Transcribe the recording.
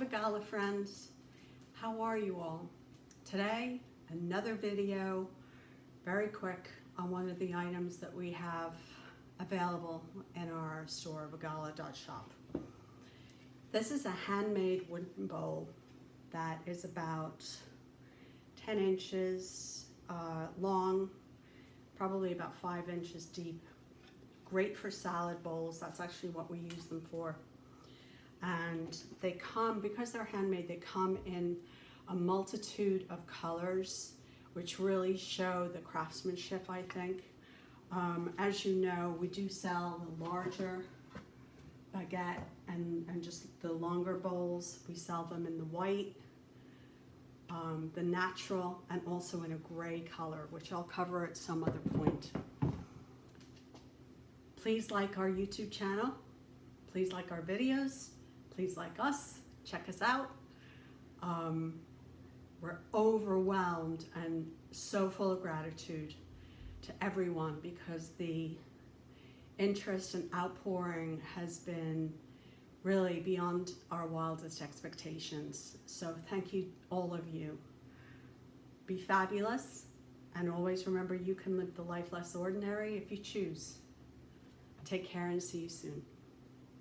Gala friends, how are you all? Today, another video, very quick, on one of the items that we have available in our store, Vagala.shop. This is a handmade wooden bowl that is about 10 inches long, probably about 5 inches deep. Great for salad bowls, that's actually what we use them for. And they come, because they're handmade, they come in a multitude of colors, which really show the craftsmanship, I think. As you know, we do sell the larger baguette and just the longer bowls. We sell them in the white, the natural, and also in a gray color, which I'll cover at some other point. Please like our YouTube channel. Please like our videos. Please like us. Check us out. We're overwhelmed and so full of gratitude to everyone because the interest and outpouring has been really beyond our wildest expectations. So thank you, all of you. Be fabulous, and always remember you can live the life less ordinary if you choose. Take care and see you soon.